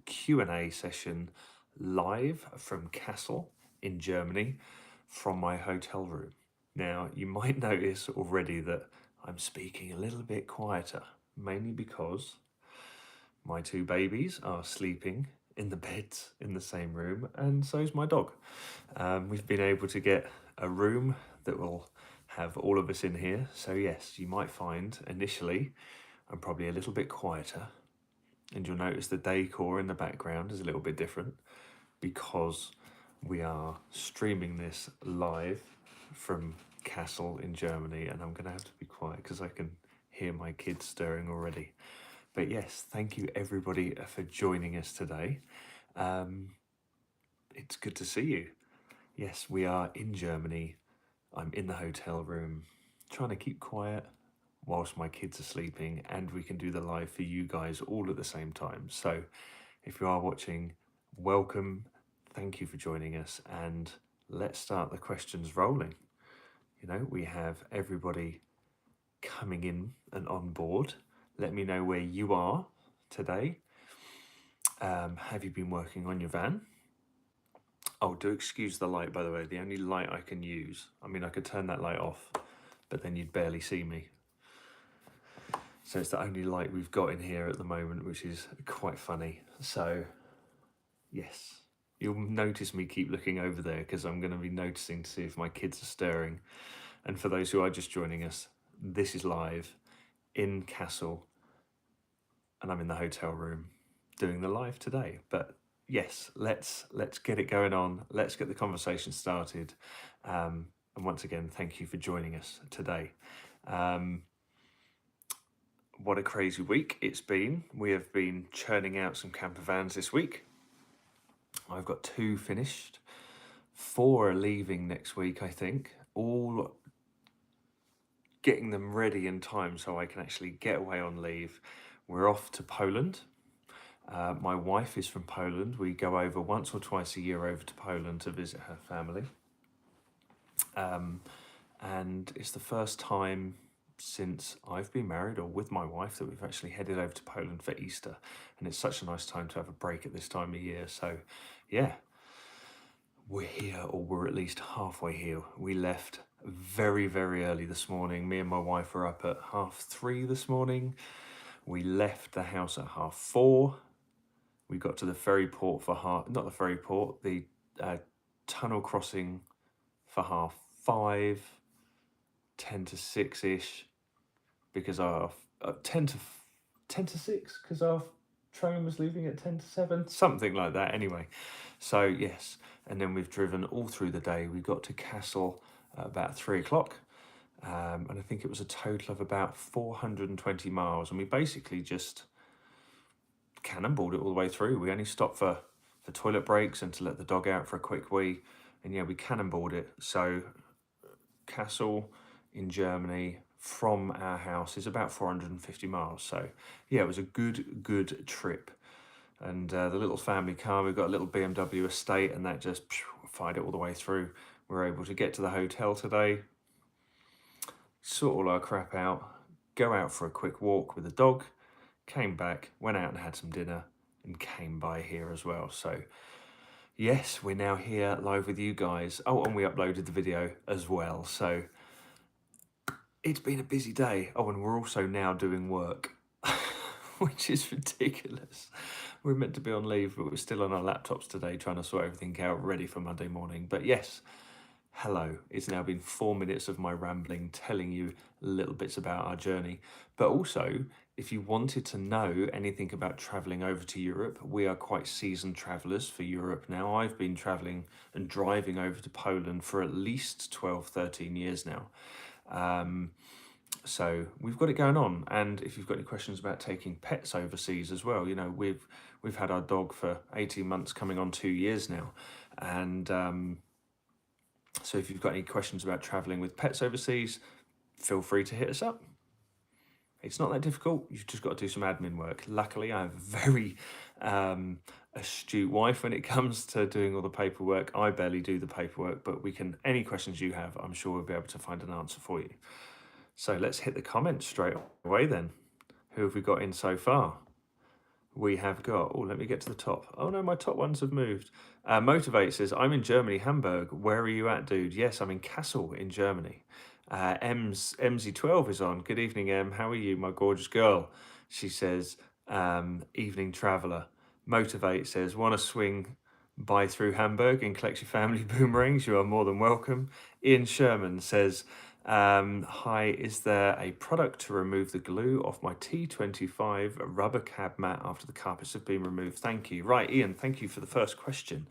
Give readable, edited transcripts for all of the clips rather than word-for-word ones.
Q&A session live from Kassel in Germany from my hotel room. Now, you might notice already that I'm speaking a little bit quieter, mainly because my two babies are sleeping in the beds in the same room, and so is my dog. We've been able to get a room that will have all of us in here. So yes, you might find initially I'm probably a little bit quieter, and you'll notice the decor in the background is a little bit different because we are streaming this live from Kassel in Germany, and I'm going to have to be quiet because I can hear my kids stirring already. But yes, thank you everybody for joining us today. It's good to see you. Yes, we are in Germany. I'm in the hotel room trying to keep quiet whilst my kids are sleeping, and we can do the live for you guys all at the same time. So if you are watching, welcome. Thank you for joining us, and let's start the questions rolling. You know, we have everybody coming in and on board. Let me know where you are today. Have you been working on your van? Oh, do excuse the light, by the way. The only light I can use, I mean, I could turn that light off, but then you'd barely see me. So it's the only light we've got in here at the moment, which is quite funny. So, yes, you'll notice me keep looking over there because I'm going to be noticing to see if my kids are stirring. And for those who are just joining us, this is live in Kassel, and I'm in the hotel room doing the live today. But yes, let's get it going on. Let's get the conversation started. And once again, thank you for joining us today. What a crazy week it's been. We have been churning out some camper vans this week. I've got 2 finished. 4 are leaving next week, I think. All getting them ready in time so I can actually get away on leave. We're off to Poland. My wife is from Poland. We go over once or twice a year over to Poland to visit her family. And it's the first time since I've been married or with my wife that we've actually headed over to Poland for Easter. And it's such a nice time to have a break at this time of year. So yeah, we're here, or we're at least halfway here. We left very, very early this morning. Me and my wife were up at 3:30 this morning. We left the house at 4:30. We got to the ferry port for not the ferry port, the tunnel crossing for 5:30, 10 to 6-ish, because our 10 to 6, because our train was leaving at 10 to 7, something like that anyway. So yes, and then we've driven all through the day. We got to Kassel at about 3 o'clock, and I think it was a total of about 420 miles, and we basically just cannonballed it all the way through. We only stopped for toilet breaks and to let the dog out for a quick wee, and yeah, we cannonballed it. So Kassel in Germany from our house is about 450 miles. So yeah, it was a good trip. And the little family car, we've got a little BMW estate, and that just fired it all the way through. We were able to get to the hotel today, sort all our crap out, go out for a quick walk with the dog, came back, went out and had some dinner, and came by here as well. So yes, we're now here live with you guys. Oh, and we uploaded the video as well. So it's been a busy day. Oh, and we're also now doing work, which is ridiculous. We're meant to be on leave, but we're still on our laptops today trying to sort everything out, ready for Monday morning. But yes, hello. It's now been 4 minutes of my rambling, telling you little bits about our journey. But also, if you wanted to know anything about traveling over to Europe, we are quite seasoned travelers for Europe now. I've been traveling and driving over to Poland for at least 12, 13 years now. So we've got it going on. And if you've got any questions about taking pets overseas as well, you know, we've had our dog for 18 months, coming on 2 years now. And so if you've got any questions about traveling with pets overseas, feel free to hit us up. It's not that difficult. You've just got to do some admin work. Luckily, I have a very astute wife when it comes to doing all the paperwork. I barely do the paperwork, but any questions you have, I'm sure we'll be able to find an answer for you. So let's hit the comments straight away then. Who have we got in so far? we have got, oh, let me get to the top. Oh no, my top ones have moved. Motivate says, I'm in Germany, Hamburg. Where are you at, dude? Yes, I'm in Kassel in Germany. MZ12 is on. Good evening, Em. How are you, my gorgeous girl? She says, evening traveller. Motivate says, want to swing by through Hamburg and collect your family boomerangs? You are more than welcome. Ian Sherman says, hi, is there a product to remove the glue off my T25 rubber cab mat after the carpets have been removed? Thank you. Right, Ian, thank you for the first question.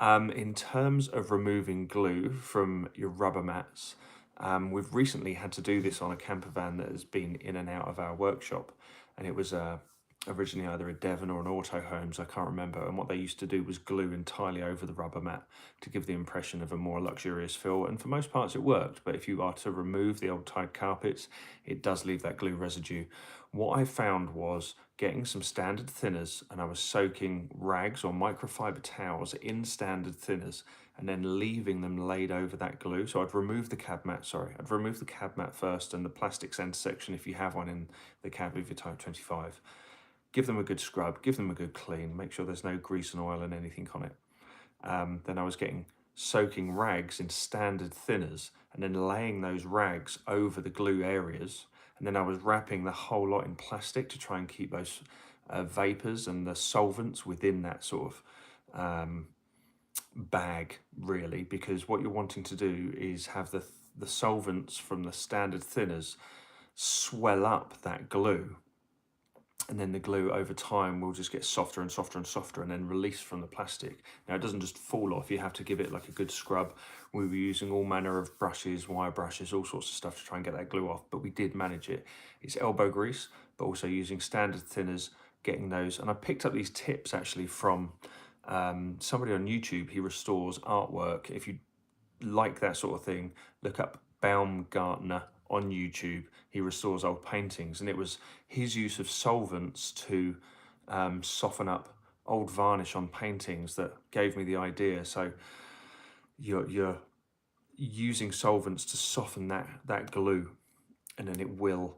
In terms of removing glue from your rubber mats, we've recently had to do this on a camper van that has been in and out of our workshop, and it was originally either a Devon or an Auto Homes, I can't remember. And what they used to do was glue entirely over the rubber mat to give the impression of a more luxurious feel. And for most parts, it worked. But if you are to remove the old tied carpets, it does leave that glue residue. What I found was getting some standard thinners, and I was soaking rags or microfiber towels in standard thinners and then leaving them laid over that glue. So I'd remove the cab mat, I'd remove the cab mat first and the plastic center section if you have one in the cab of your Type 25. Give them a good scrub, give them a good clean, make sure there's no grease and oil and anything on it. Then I was soaking rags in standard thinners and then laying those rags over the glue areas. And then I was wrapping the whole lot in plastic to try and keep those vapors and the solvents within that sort of bag, really, because what you're wanting to do is have the solvents from the standard thinners swell up that glue, and then the glue over time will just get softer and softer and softer and then release from the plastic. Now it doesn't just fall off, you have to give it like a good scrub. We were using all manner of brushes, wire brushes, all sorts of stuff to try and get that glue off, but we did manage it. It's elbow grease, but also using standard thinners, getting those. And I picked up these tips actually from somebody on YouTube. He restores artwork. If you like that sort of thing, look up Baumgartner on YouTube. He restores old paintings, and it was his use of solvents to soften up old varnish on paintings that gave me the idea. So you're using solvents to soften that glue, and then it will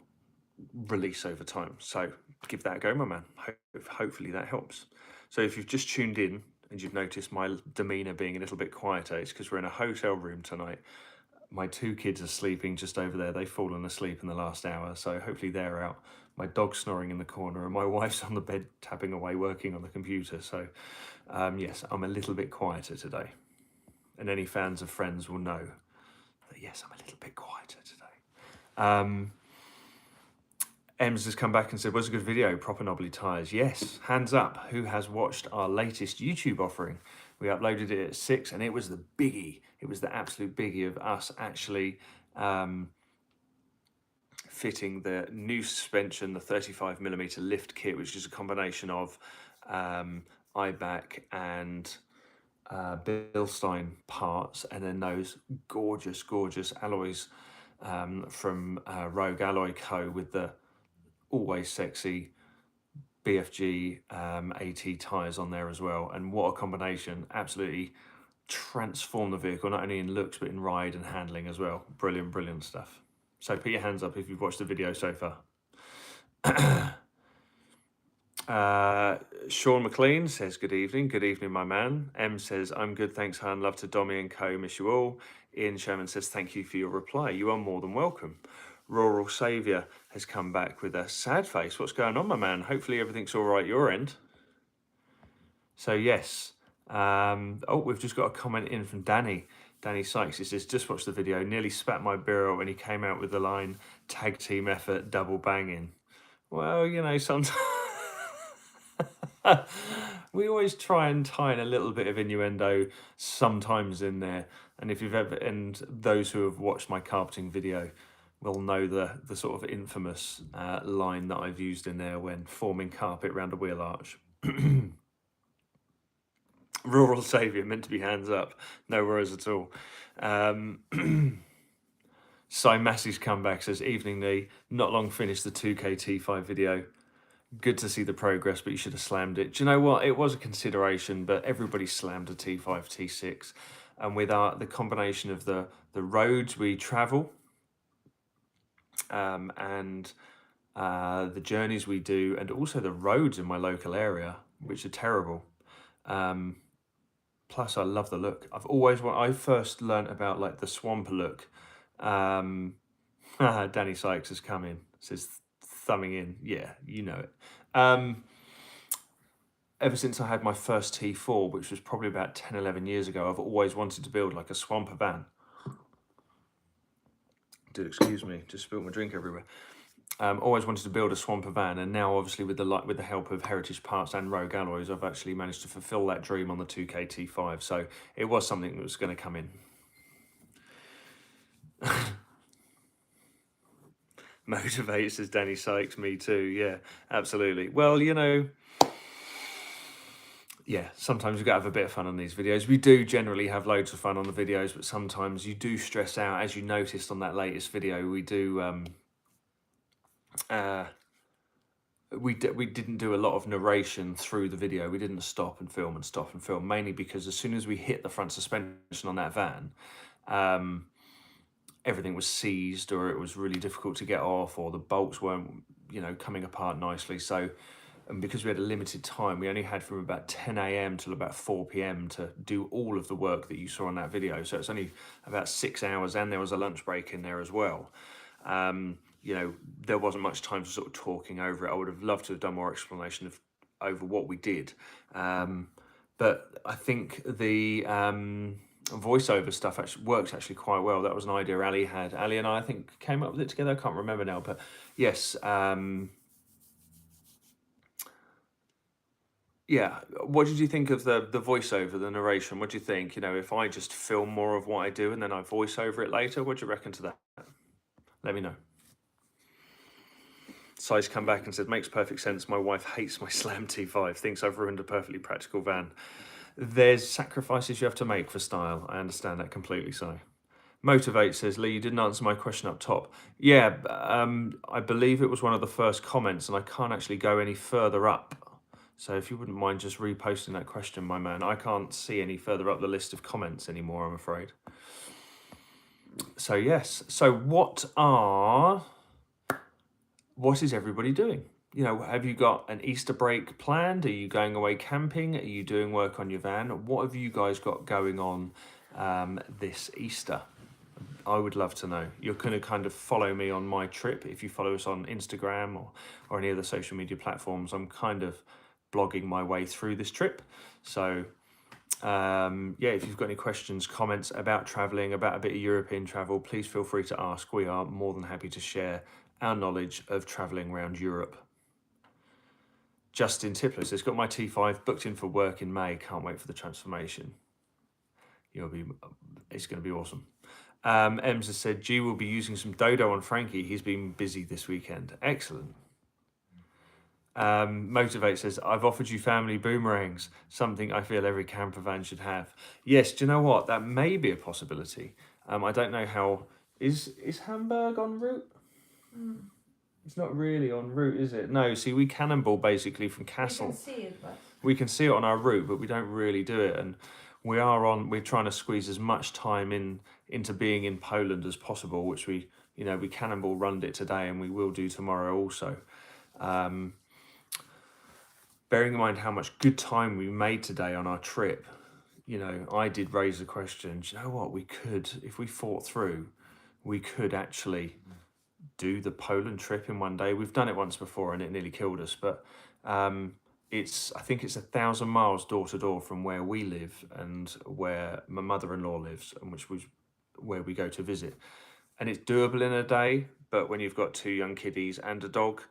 release over time. So give that a go, my man. Hopefully that helps. So if you've just tuned in and you've noticed my demeanor being a little bit quieter, it's because we're in a hotel room tonight. My two kids are sleeping just over there. They've fallen asleep in the last hour, so hopefully they're out. My dog's snoring in the corner, and my wife's on the bed tapping away, working on the computer. So yes, I'm a little bit quieter today. And any fans of Friends will know that yes, I'm a little bit quieter today. Ems has come back and said, was a good video, proper knobbly tyres. Yes, hands up. Who has watched our latest YouTube offering? We uploaded it at 6, and it was the biggie. It was the absolute biggie of us actually fitting the new suspension, the 35mm lift kit, which is a combination of IBAC and Bilstein parts, and then those gorgeous, gorgeous alloys from Rogue Alloy Co. with the always sexy BFG AT tyres on there as well. And what a combination. Absolutely transform the vehicle, not only in looks, but in ride and handling as well. Brilliant, brilliant stuff. So put your hands up if you've watched the video so far. Sean McLean says, good evening, my man. M says, I'm good, thanks, hun. Love to Dommy and co, miss you all. Ian Sherman says, thank you for your reply. You are more than welcome. Rural Saviour has come back with a sad face. What's going on, my man? Hopefully everything's all right your end. So yes. Oh, we've just got a comment in from Danny. Danny Sykes, he says, just watched the video, nearly spat my beer out when he came out with the line, tag team effort, double banging. Well, you know, sometimes we always try and tie in a little bit of innuendo sometimes in there. And if you've ever, and those who have watched my carpeting video will know the sort of infamous line that I've used in there when forming carpet around a wheel arch. Rural Saviour, meant to be hands up. No worries at all. Cy Massey's comeback says, evening Leigh, not long finished the 2K T5 video. Good to see the progress, but you should have slammed it. Do you know what? It was a consideration, but everybody slammed a T5, T6. And with the combination of the roads we travel and the journeys we do, and also the roads in my local area, which are terrible. Plus, I love the look. When I first learnt about like the swamper look, Danny Sykes has come in, says thumbing in. Yeah, you know it. Ever since I had my first T4, which was probably about 10, 11 years ago, I've always wanted to build like a swamper van. Do excuse me, just spilled my drink everywhere. Always wanted to build a swamper van, and now obviously with the help of Heritage Parts and Rogue Alloys, I've actually managed to fulfil that dream on the 2K T5. So it was something that was going to come in. Motivate, says Danny Sykes. Me too. Yeah, absolutely. Well, you know, yeah, sometimes you've got to have a bit of fun on these videos. We do generally have loads of fun on the videos, but sometimes you do stress out, as you noticed on that latest video. We do we didn't do a lot of narration through the video. We didn't stop and film, mainly because as soon as we hit the front suspension on that van, everything was seized, or it was really difficult to get off, or the bolts weren't, you know, coming apart nicely. So, and because we had a limited time, we only had from about 10 a.m. till about 4 p.m. to do all of the work that you saw on that video. So it's only about 6 hours, and there was a lunch break in there as well. You know, there wasn't much time for sort of talking over it. I would have loved to have done more explanation over what we did. But I think the voiceover stuff actually works quite well. That was an idea Ali had. Ali and I think, came up with it together. I can't remember now, but yes. Yeah, what did you think of the voiceover, the narration? What do you think? You know, if I just film more of what I do and then I voice over it later, what do you reckon to that? Let me know. Si's come back and said, makes perfect sense. My wife hates my Slam T5, thinks I've ruined a perfectly practical van. There's sacrifices you have to make for style. I understand that completely, Si. Motivate says, Leigh, you didn't answer my question up top. Yeah, I believe it was one of the first comments, and I can't actually go any further up. So if you wouldn't mind just reposting that question, my man. I can't see any further up the list of comments anymore, I'm afraid. So yes, so what is everybody doing? You know, have you got an Easter break planned? Are you going away camping? Are you doing work on your van? What have you guys got going on this Easter? I would love to know. You're going to kind of follow me on my trip. If you follow us on Instagram or any other social media platforms, I'm kind of blogging my way through this trip. So yeah, if you've got any questions, comments about traveling, about a bit of European travel, please feel free to ask. We are more than happy to share our knowledge of traveling around Europe. Justin Tipler says, got my T5 booked in for work in May. Can't wait for the transformation. It's going to be awesome. Ems has said, G will be using some Dodo on Frankie. He's been busy this weekend. Excellent. Motivate says, I've offered you family boomerangs, something I feel every camper van should have. Yes, do you know what? That may be a possibility. I don't know how... Is Hamburg en route? It's not really en route, is it? No, see, we cannonball basically from Kassel. We can see it, but... We can see it on our route, but we don't really do it. And we're trying to squeeze as much time into being in Poland as possible, which we cannonball runned it today, and we will do tomorrow also. Bearing in mind how much good time we made today on our trip, you know, I did raise the question, do you know what, we could, if we fought through, we could actually do the Poland trip in one day. We've done it once before and it nearly killed us, but I think it's 1,000 miles door to door from where we live and where my mother-in-law lives, and which was where we go to visit. And it's doable in a day, but when you've got 2 young kiddies and a dog,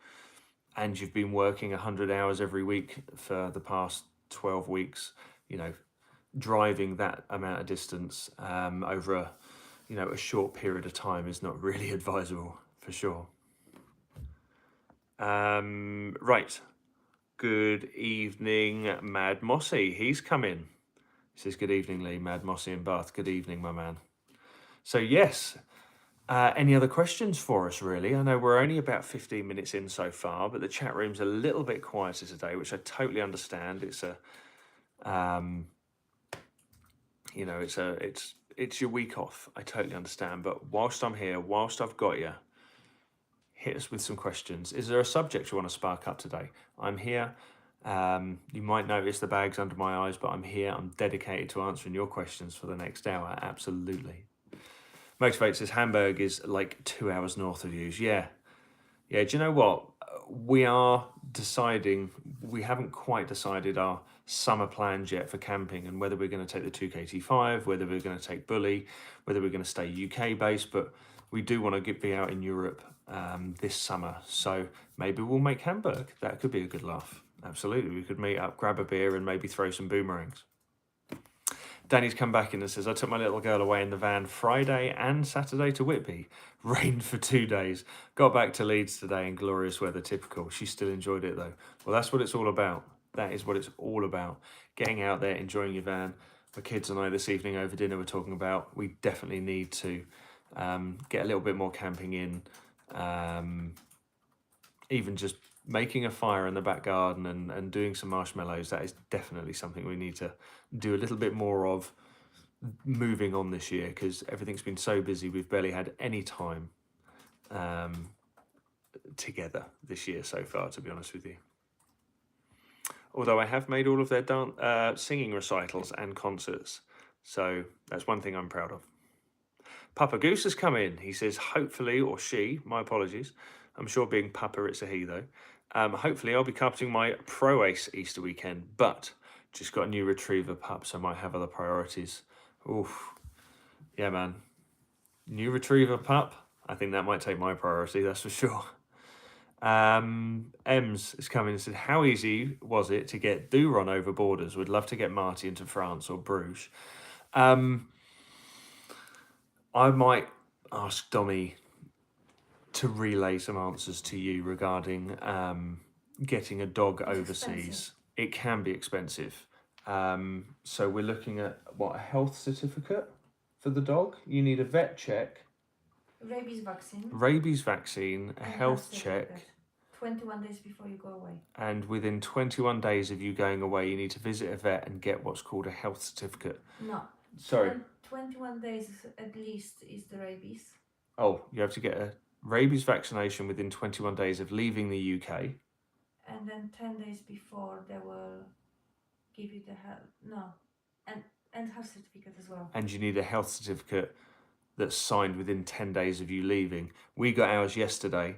and you've been working 100 hours every week for the past 12 weeks, you know, driving that amount of distance over a short period of time is not really advisable, for sure. Right. Good evening, Mad Mossy. He's come in. He says, good evening, Leigh. Mad Mossy in Bath. Good evening, my man. So, yes. Any other questions for us, really? I know we're only about 15 minutes in so far, but the chat room's a little bit quieter today, which I totally understand. It's it's your week off. I totally understand. But whilst I'm here, whilst I've got you, hit us with some questions. Is there a subject you want to spark up today? I'm here. You might notice the bags under my eyes, but I'm here. I'm dedicated to answering your questions for the next hour. Absolutely. Motivate says Hamburg is like 2 hours north of you. Yeah. Do you know what? We are deciding, we haven't quite decided our summer plans yet for camping and whether we're going to take the 2KT5, whether we're going to take Bully, whether we're going to stay UK based, but we do want to be out in Europe this summer. So maybe we'll make Hamburg. That could be a good laugh. Absolutely. We could meet up, grab a beer and maybe throw some boomerangs. Danny's come back in and says, I took my little girl away in the van Friday and Saturday to Whitby. Rained for 2 days. Got back to Leeds today in glorious weather, typical. She still enjoyed it though. Well, that's what it's all about. That is what it's all about. Getting out there, enjoying your van. The kids and I this evening over dinner were talking about, we definitely need to get a little bit more camping in. Even just making a fire in the back garden and doing some marshmallows, that is definitely something we need to do a little bit more of moving on this year, because everything's been so busy. We've barely had any time together this year so far, to be honest with you. Although I have made all of their singing recitals and concerts. So that's one thing I'm proud of. Papa Goose has come in. He says, hopefully, or she, my apologies. I'm sure being Papa, it's a he though. Hopefully I'll be carpeting my Pro Ace Easter weekend, but just got a new retriever pup, so I might have other priorities. Oof. Yeah, man. New retriever pup. I think that might take my priority, that's for sure. Ems is coming and said, how easy was it to get Duron over borders? Would love to get Marty into France or Bruges. I might ask Dommy to relay some answers to you regarding getting a dog overseas. Expensive. It can be expensive. So we're looking at, what, a health certificate for the dog? You need a vet check. Rabies vaccine. Rabies vaccine, a and health check. 21 days before you go away. And within 21 days of you going away, you need to visit a vet and get what's called a health certificate. No. Sorry. 21 days at least is the rabies. Oh, you have to get a rabies vaccination within 21 days of leaving the UK. And then 10 days before they will give you the health. No. And health certificate as well. And you need a health certificate that's signed within 10 days of you leaving. We got ours yesterday,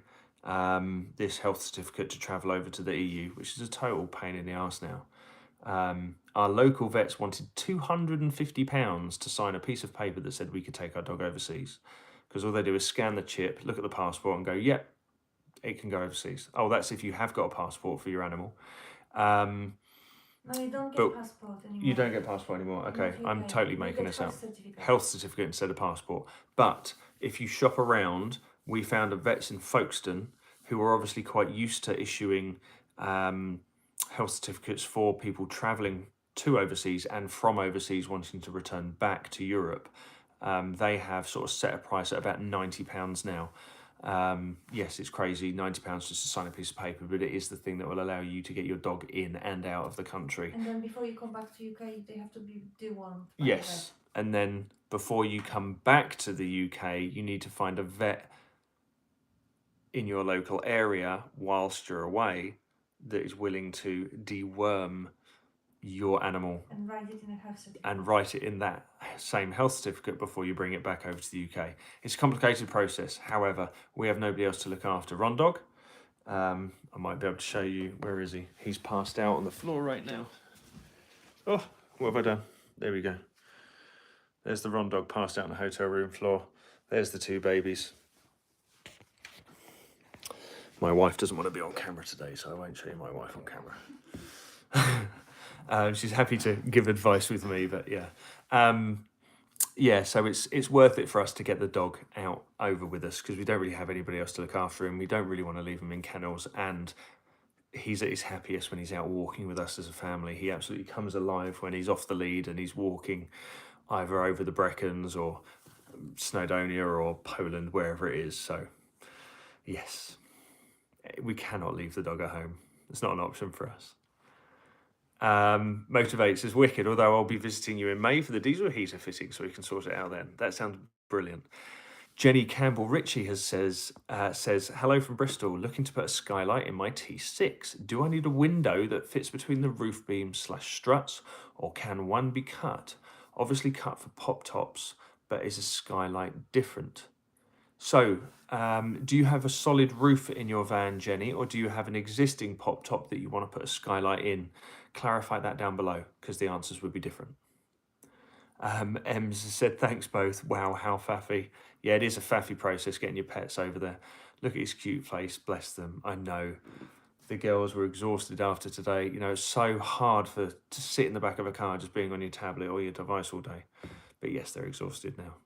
this health certificate to travel over to the EU, which is a total pain in the arse now. Our local vets wanted £250 to sign a piece of paper that said we could take our dog overseas, because all they do is scan the chip, look at the passport and go, yep, it can go overseas. Oh, that's if you have got a passport for your animal. No, you don't get passport anymore. You don't get passport anymore. Okay, I'm totally making this up. Certificate. Health certificate instead of passport. But if you shop around, we found a vets in Folkestone who are obviously quite used to issuing health certificates for people travelling to overseas and from overseas wanting to return back to Europe. They have sort of set a price at about £90 now. Yes, it's crazy, £90 just to sign a piece of paper, but it is the thing that will allow you to get your dog in and out of the country. And then before you come back to UK, they have to be dewormed. Yes, and then before you come back to the UK, you need to find a vet in your local area whilst you're away that is willing to deworm your animal and write it in a health certificate. And write it in that same health certificate before you bring it back over to the UK. It's a complicated process. However, we have nobody else to look after Ron Dog. I might be able to show you. Where is he? He's passed out on the floor right now. Oh, what have I done? There we go. There's the Ron Dog passed out on the hotel room floor. There's the two babies. My wife doesn't want to be on camera today, so I won't show you my wife on camera. She's happy to give advice with me, but yeah. So it's worth it for us to get the dog out over with us, because we don't really have anybody else to look after him. We don't really want to leave him in kennels, and he's at his happiest when he's out walking with us as a family. He absolutely comes alive when he's off the lead and he's walking either over the Brecons or Snowdonia or Poland, wherever it is. So yes, we cannot leave the dog at home. It's not an option for us. Motivates is wicked, although I'll be visiting you in May for the diesel heater fitting, so we can sort it out then. That sounds brilliant. Jenny Campbell Ritchie says, hello from Bristol, looking to put a skylight in my T6. Do I need a window that fits between the roof beams / struts, or can one be cut? Obviously cut for pop tops, but is a skylight different? So, do you have a solid roof in your van, Jenny, or do you have an existing pop top that you want to put a skylight in? Clarify that down below, because the answers would be different. Ems said, thanks both. Wow, how faffy. Yeah, it is a faffy process getting your pets over there. Look at his cute face, bless them. I know. The girls were exhausted after today. You know, it's so hard to sit in the back of a car just being on your tablet or your device all day. But yes, they're exhausted now.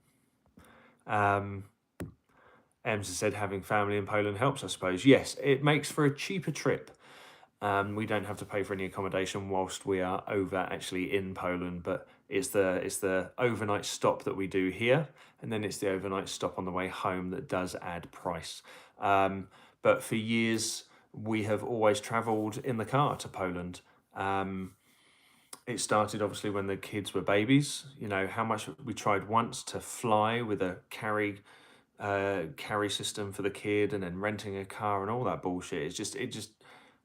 Ems has said having family in Poland helps, I suppose. Yes, it makes for a cheaper trip. We don't have to pay for any accommodation whilst we are over actually in Poland, but it's the overnight stop that we do here, and then it's the overnight stop on the way home that does add price. But for years, we have always travelled in the car to Poland. It started obviously when the kids were babies. You know how much we tried once to fly with a carry system for the kid, and then renting a car and all that bullshit. It just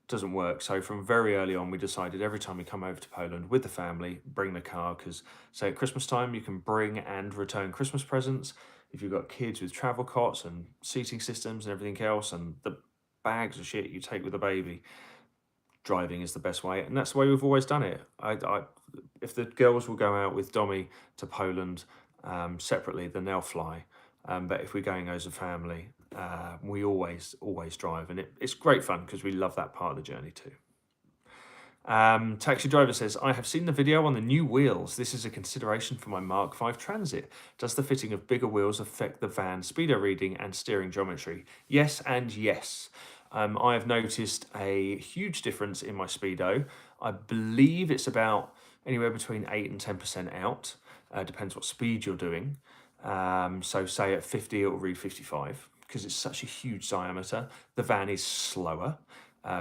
doesn't work. So from very early on, we decided every time we come over to Poland with the family, bring the car, because say at Christmas time, you can bring and return Christmas presents. If you've got kids with travel cots and seating systems and everything else, and the bags of shit you take with the baby, driving is the best way. And that's the way we've always done it. If the girls will go out with Dommy to Poland separately, then they'll fly. But if we're going as a family, we always drive, and it's great fun because we love that part of the journey too. Taxi driver says, I have seen the video on the new wheels. This is a consideration for my Mark V Transit. Does the fitting of bigger wheels affect the van speedo reading and steering geometry? Yes and yes. I have noticed a huge difference in my speedo. I believe it's about anywhere between 8 and 10% out. Depends what speed you're doing. So say at 50, it will read 55 because it's such a huge diameter. The van is slower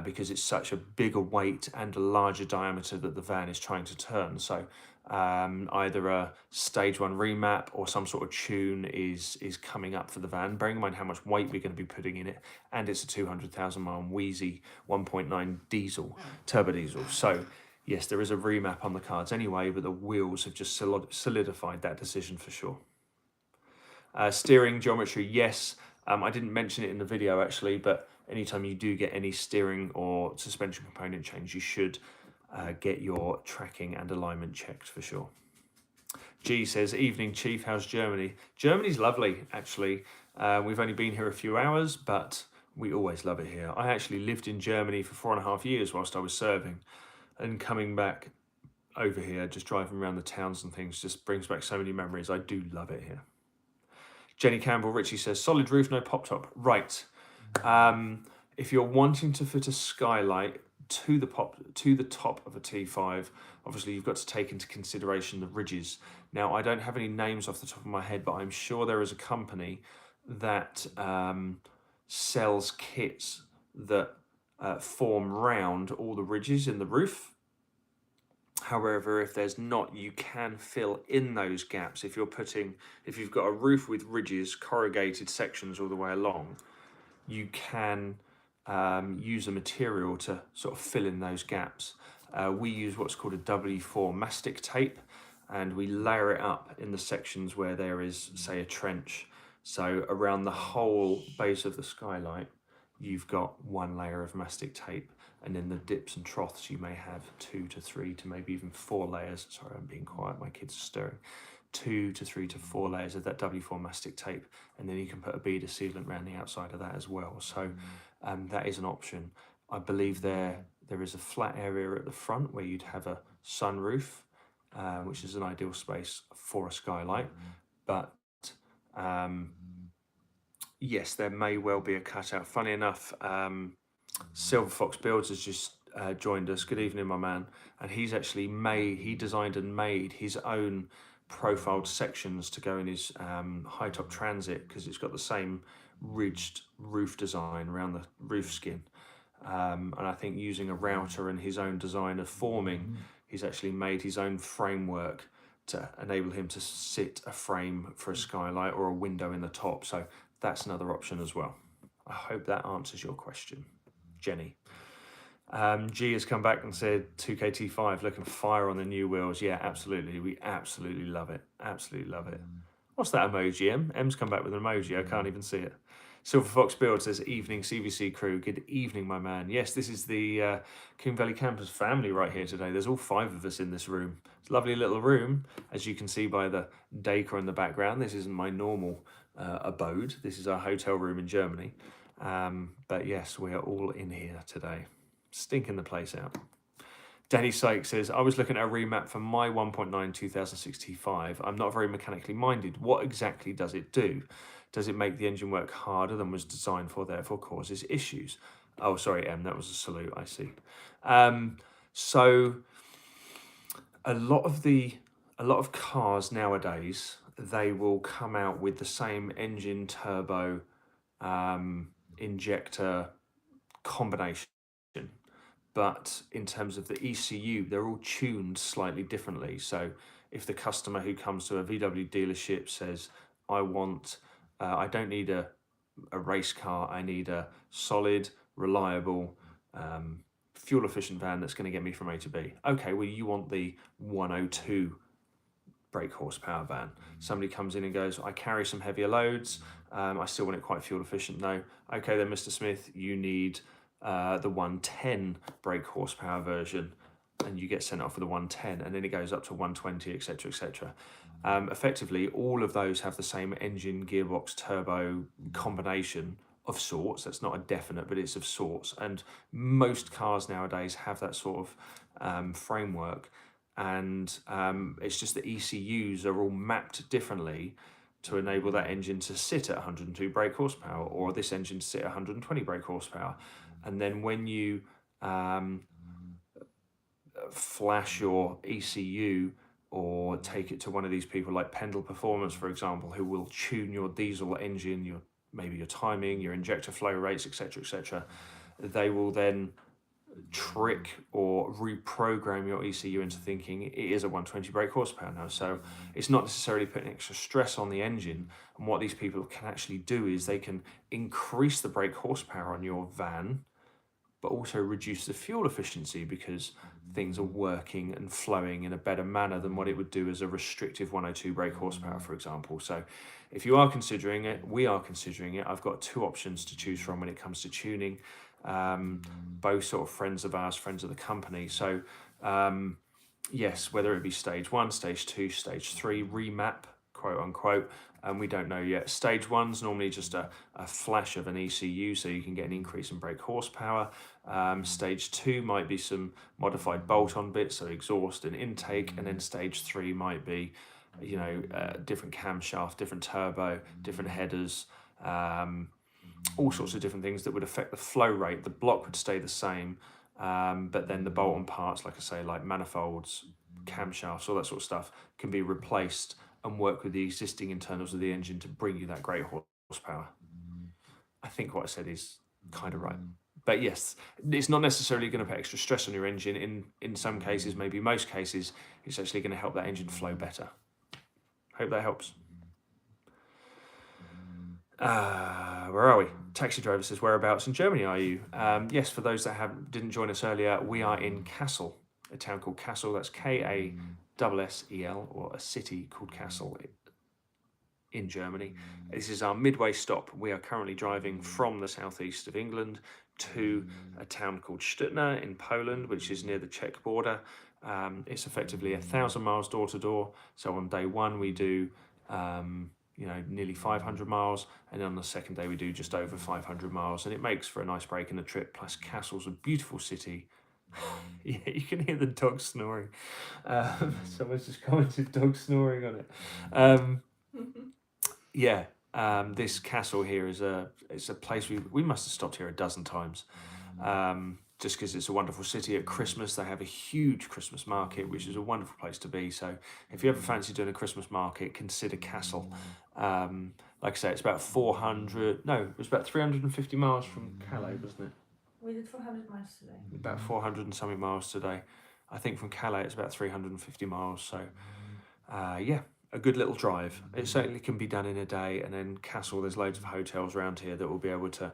because it's such a bigger weight and a larger diameter that the van is trying to turn. So either a stage 1 remap or some sort of tune is coming up for the van, bearing in mind how much weight we're going to be putting in it, and it's a 200,000 mile wheezy 1.9 diesel, turbo diesel. So yes, there is a remap on the cards anyway, but the wheels have just solidified that decision for sure. Steering geometry, yes. I didn't mention it in the video actually, but anytime you do get any steering or suspension component change, you should get your tracking and alignment checked for sure. G says, evening Chief, how's Germany? Germany's lovely, actually. We've only been here a few hours, but we always love it here. I actually lived in Germany for 4.5 years whilst I was serving, and coming back over here, just driving around the towns and things, just brings back so many memories. I do love it here. Jenny Campbell Ritchie says, solid roof, no pop top. Right. If you're wanting to fit a skylight to the top of a T5, obviously you've got to take into consideration the ridges. Now, I don't have any names off the top of my head, but I'm sure there is a company that sells kits that form round all the ridges in the roof. However, if there's not, you can fill in those gaps. If you've got a roof with ridges, corrugated sections all the way along, you can use a material to sort of fill in those gaps. We use what's called a W4 mastic tape, and we layer it up in the sections where there is, say, a trench. So around the whole base of the skylight, you've got one layer of mastic tape. And in the dips and troughs, you may have 2 to 3 to maybe even 4 layers. Sorry, I'm being quiet, my kids are stirring. 2 to 3 to 4 layers of that W4 mastic tape. And then you can put a beader sealant around the outside of that as well. So that is an option. I believe there is a flat area at the front where you'd have a sunroof, which is an ideal space for a skylight. But yes, there may well be a cutout. Funny enough, Silver Fox Builds has just joined us. Good evening, my man. And he's actually designed and made his own profiled sections to go in his high top Transit, because it's got the same ridged roof design around the roof skin. And I think using a router and his own design of forming, he's actually made his own framework to enable him to sit a frame for a skylight or a window in the top. So that's another option as well. I hope that answers your question, Jenny. G has come back and said 2KT5 looking fire on the new wheels. Yeah, absolutely. We absolutely love it. Absolutely love it. What's that emoji, Em? Em's come back with an emoji. I can't even see it. Silver Fox Build says, evening CVC crew. Good evening, my man. Yes, this is the Coombe Valley Campers family right here today. There's all 5 of us in this room. It's a lovely little room, as you can see by the decor in the background. This isn't my normal abode. This is our hotel room in Germany. But yes, we are all in here today. Stinking the place out. Danny Sykes says, I was looking at a remap for my 1.9 2065. I'm not very mechanically minded. What exactly does it do? Does it make the engine work harder than was designed for, therefore causes issues? Oh, sorry, Em, that was a salute, I see. So a lot of cars nowadays, they will come out with the same engine turbo injector combination. But in terms of the ECU, they're all tuned slightly differently. So if the customer who comes to a VW dealership says, I don't need a race car, I need a solid, reliable, fuel efficient van that's going to get me from A to B. Okay, well, you want the 102 brake horsepower van. Somebody comes in and goes, I carry some heavier loads, I still want it quite fuel efficient though. Okay, then Mr. Smith, you need the 110 brake horsepower version, and you get sent off with the 110, and then it goes up to 120, etc., etc. Effectively, all of those have the same engine, gearbox, turbo combination of sorts. That's not a definite, but it's of sorts. And most cars nowadays have that sort of framework. And it's just the ECUs are all mapped differently to enable that engine to sit at 102 brake horsepower, or this engine to sit at 120 brake horsepower. And then when you flash your ECU or take it to one of these people like Pendle Performance, for example, who will tune your diesel engine, maybe your timing, your injector flow rates, etc., they will then trick or reprogram your ECU into thinking it is a 120 brake horsepower now. So it's not necessarily putting extra stress on the engine. And what these people can actually do is they can increase the brake horsepower on your van, but also reduce the fuel efficiency because things are working and flowing in a better manner than what it would do as a restrictive 102 brake horsepower, for example. So if you are considering it, we are considering it. I've got 2 options to choose from when it comes to tuning. Both sort of friends of ours, friends of the company. So yes, whether it be stage 1, stage 2, stage 3 remap, quote unquote, and we don't know yet. Stage 1's normally just a flash of an ECU, so you can get an increase in brake horsepower. Stage 2 might be some modified bolt-on bits, so exhaust and intake, and then stage 3 might be, different camshaft, different turbo, different headers, all sorts of different things that would affect the flow rate. The block would stay the same, but then the bolt-on parts, like I say, like manifolds, camshafts, all that sort of stuff, can be replaced and work with the existing internals of the engine to bring you that great horsepower. I think what I said is kind of right. But yes, it's not necessarily going to put extra stress on your engine. In some cases, maybe most cases, it's actually going to help that engine flow better. Hope that helps. Where are we? Taxi driver says, whereabouts in Germany are you? Yes, for those that didn't join us earlier, we are in Kassel, a town called Kassel. That's Kassel, or a city called Kassel in Germany. This is our midway stop. We are currently driving from the southeast of England to a town called Sztutna in Poland, which is near the Czech border. It's effectively 1,000 miles door to door. So on day 1 we do nearly 500 miles, and on the second day we do just over 500 miles, and it makes for a nice break in the trip. Plus Kassel's a beautiful city. Yeah, you can hear the dog snoring. Someone's just commented dog snoring on it. This Kassel here is it's a place we must have stopped here a dozen times, just because it's a wonderful city. At Christmas they have a huge Christmas market, which is a wonderful place to be. So if you ever fancy doing a Christmas market, consider Kassel. Like I say, it's about 350 miles from Calais, wasn't it? We did 400 miles today. About 400 and something miles today. I think from Calais it's about 350 miles. So yeah, a good little drive. It certainly can be done in a day. And then Castle, there's loads of hotels around here that will be able to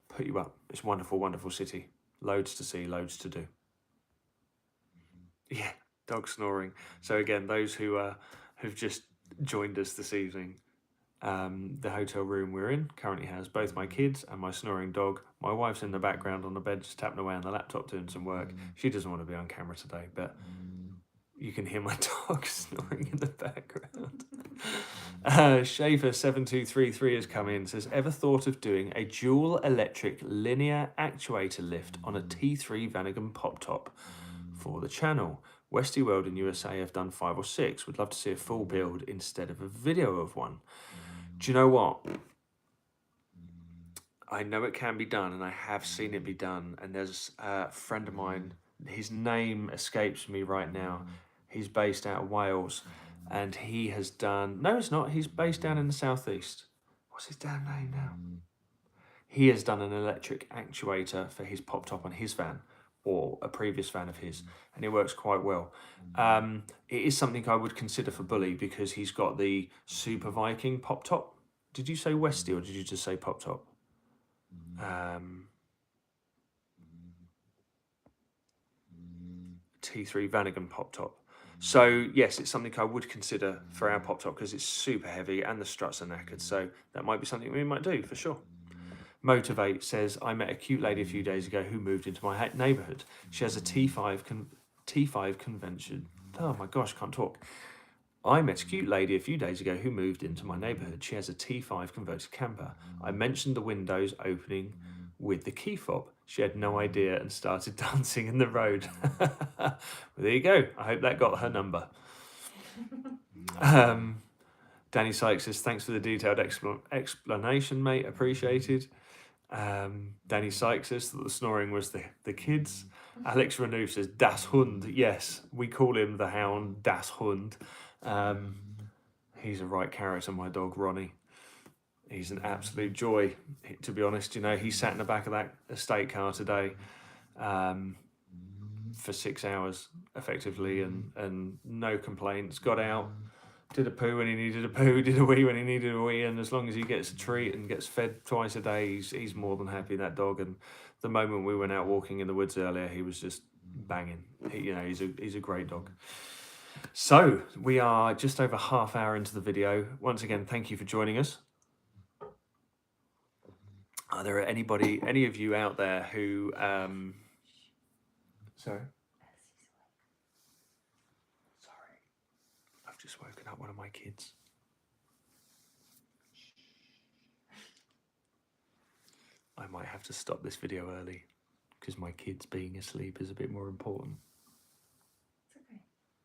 put you up. It's a wonderful, wonderful city. Loads to see, loads to do. Yeah, dog snoring. So again, those who who've just joined us this evening, the hotel room we're in currently has both my kids and my snoring dog. My wife's in the background on the bed just tapping away on the laptop doing some work. She doesn't want to be on camera today, but you can hear my dog snoring in the background. Schaefer7233 has come in, says, ever thought of doing a dual electric linear actuator lift on a T3 Vanagon pop top for the channel? Westy World in USA have done 5 or 6. Would love to see a full build instead of a video of one. Do you know what? I know it can be done, and I have seen it be done. And there's a friend of mine, his name escapes me right now. He's based out of Wales, and he has done... No, it's not. He's based down in the southeast. What's his damn name now? He has done an electric actuator for his pop top on his van, or a previous van of his, and it works quite well. It is something I would consider for Bully because he's got the Super Viking pop top. Did you say Westy or did you just say pop top? T3 Vanagon pop top. So yes, it's something I would consider for our pop top because it's super heavy and the struts are knackered. So that might be something we might do for sure. Motivate says, I met a cute lady a few days ago who moved into my neighbourhood. She has a T5 convention. Oh my gosh, can't talk. I met a cute lady a few days ago who moved into my neighbourhood. She has a T5 converted camper. I mentioned the windows opening with the key fob. She had no idea and started dancing in the road. Well, there you go. I hope that got her number. Danny Sykes says, thanks for the detailed explanation, mate. Appreciated. Danny Sykes says that the snoring was the kids. Alex Renouf says, Das Hund. Yes, we call him the hound, Das Hund. He's a right character, my dog, Ronnie. He's an absolute joy, to be honest. You know, he sat in the back of that estate car today for 6 hours, effectively, and no complaints. Got out, did a poo when he needed a poo, did a wee when he needed a wee, and as long as he gets a treat and gets fed twice a day, he's more than happy, that dog. And the moment we went out walking in the woods earlier, he was just banging. He's a great dog. So we are just over half hour into the video. Once again, thank you for joining us. Are there any of you out there who sorry, I've just woken up one of my kids. I might have to stop this video early because my kids being asleep is a bit more important. It's okay.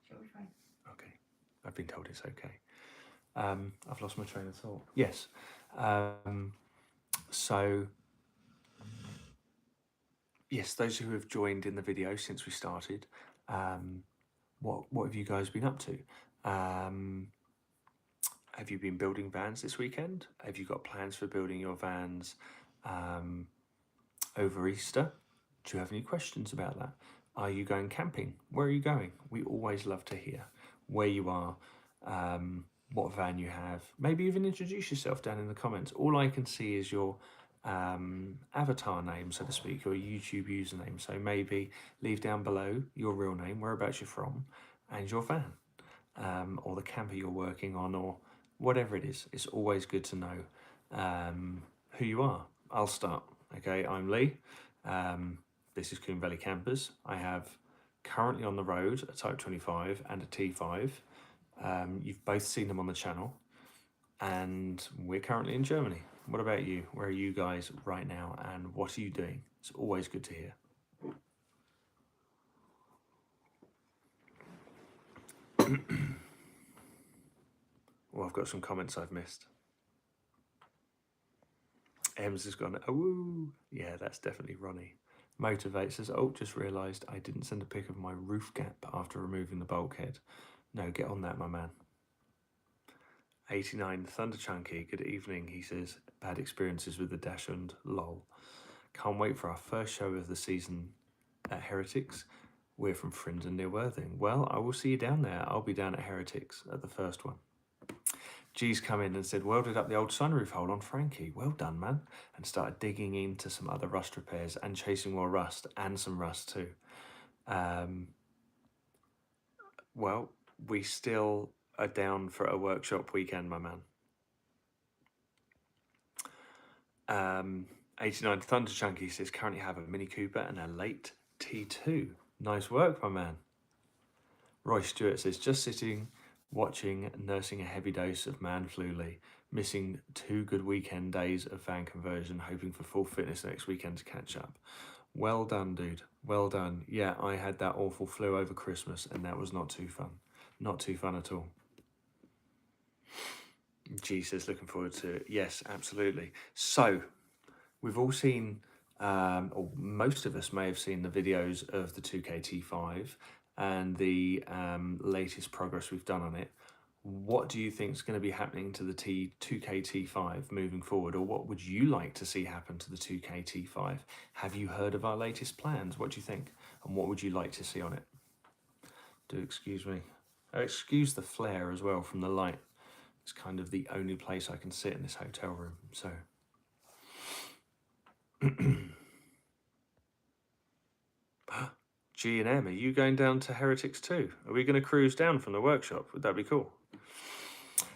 She'll be fine. Okay, I've been told it's okay. I've lost my train of thought. Yes. So, yes, those who have joined in the video since we started, what have you guys been up to? Have you been building vans this weekend? Have you got plans for building your vans over Easter? Do you have any questions about that? Are you going camping? Where are you going? We always love to hear where you are, what van you have. Maybe even introduce yourself down in the comments. All I can see is your avatar name, so to speak, your YouTube username. So maybe leave down below your real name, whereabouts you're from, and your van, or the camper you're working on, or whatever it is. It's always good to know who you are. I'll start. Okay, I'm Leigh. This is Coombe Valley Campers. I have currently on the road a Type 25 and a T5. You've both seen them on the channel, and we're currently in Germany. What about you? Where are you guys right now, and what are you doing? It's always good to hear. Well, I've got some comments I've missed. Ems has gone, oh, yeah, that's definitely Ronnie. Motivate says, oh, just realised I didn't send a pic of my roof gap after removing the bulkhead. No, get on that, my man. 89 Thunder Chunky, good evening. He says, bad experiences with the Dash and lol. Can't wait for our first show of the season at Heretics. We're from Frindon near Worthing. Well, I will see you down there. I'll be down at Heretics at the first one. G's come in and said, welded up the old sunroof hole on Frankie. Well done, man. And started digging into some other rust repairs and chasing more rust and some rust too. Well, we still are down for a workshop weekend, my man. 89 Thunder Chunky says, currently have a Mini Cooper and a late T2. Nice work, my man. Roy Stewart says, just sitting, watching, nursing a heavy dose of man flu, Leigh. Missing 2 good weekend days of van conversion, hoping for full fitness next weekend to catch up. Well done, dude. Well done. Yeah, I had that awful flu over Christmas and that was not too fun. Not too fun at all. G says, looking forward to it. Yes, absolutely. So, we've all seen, or most of us may have seen the videos of the 2KT5 and the latest progress we've done on it. What do you think is going to be happening to the 2KT5 moving forward, or what would you like to see happen to the 2KT5? Have you heard of our latest plans? What do you think? And what would you like to see on it? Do excuse me. Excuse the flare as well from the light. It's kind of the only place I can sit in this hotel room, so. G and M, are you going down to Heretics too? Are we going to cruise down from the workshop? Would that be cool?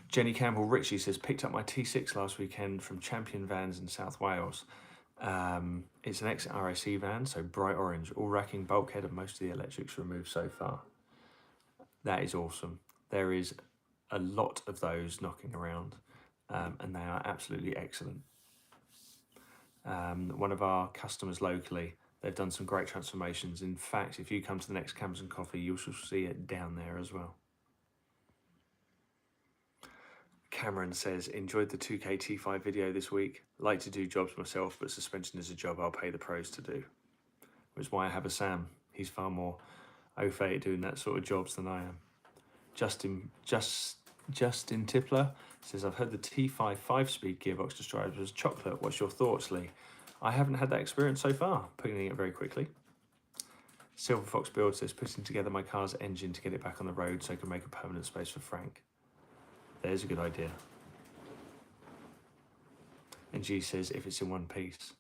Jenny Campbell Ritchie says, picked up my T6 last weekend from Champion Vans in South Wales. It's an ex-RAC van, so bright orange, all racking bulkhead and most of the electrics removed so far. That is awesome. There is a lot of those knocking around, and they are absolutely excellent. One of our customers locally, they've done some great transformations. In fact, if you come to the next Cams and Coffee, you shall see it down there as well. Cameron says, enjoyed the 2KT5 video this week. Like to do jobs myself, but suspension is a job I'll pay the pros to do. Which is why I have a Sam. He's far more au fait at doing that sort of jobs than I am. Justin Tippler says, I've heard the T5 5-speed gearbox described as chocolate. What's your thoughts, Leigh? I haven't had that experience so far, putting it very quickly. Silver Fox Build says, putting together my car's engine to get it back on the road so I can make a permanent space for Frank. There's a good idea. And G says, if it's in one piece.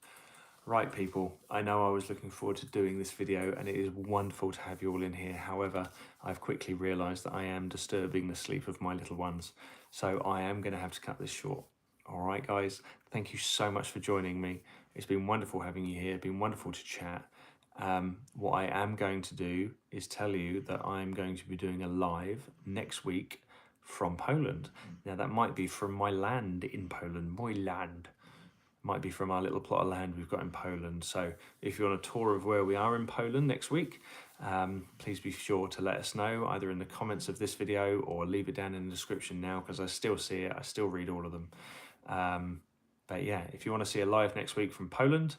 Right, people, I know I was looking forward to doing this video and it is wonderful to have you all in here. However, I've quickly realised that I am disturbing the sleep of my little ones. So I am going to have to cut this short. All right, guys, thank you so much for joining me. It's been wonderful having you here. It's been wonderful to chat. What I am going to do is tell you that I'm going to be doing a live next week from Poland. Now, that might be from my land in Poland, my land. Might be from our little plot of land we've got in Poland. So if you're on a tour of where we are in Poland next week, please be sure to let us know either in the comments of this video or leave it down in the description now, because I still see it, I still read all of them. But yeah, if you want to see a live next week from Poland,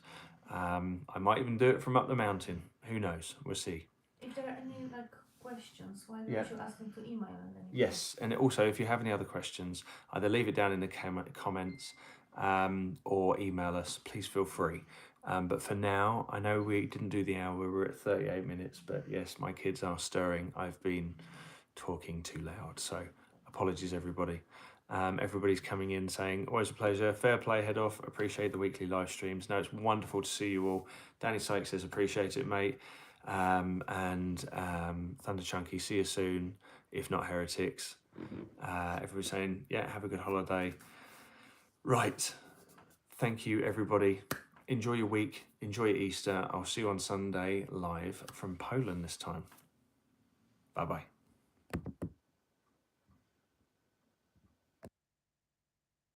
I might even do it from up the mountain. Who knows? We'll see. If there are any questions, why don't you ask them to email them? Yes, and also if you have any other questions, either leave it down in the comments or email us. Please feel free. But for now, I know we didn't do the hour. We're at 38 minutes, but yes, my kids are stirring. I've been talking too loud, so apologies, everybody. Everybody's coming in saying, always a pleasure. Fair play, head off. Appreciate the weekly live streams. No, it's wonderful to see you all. Danny Sykes says, appreciate it, mate. Thunder Chunky, see you soon, if not Heretics. Everybody's saying, yeah, have a good holiday. Right. Thank you, everybody. Enjoy your week. Enjoy your Easter. I'll see you on Sunday live from Poland this time. Bye-bye.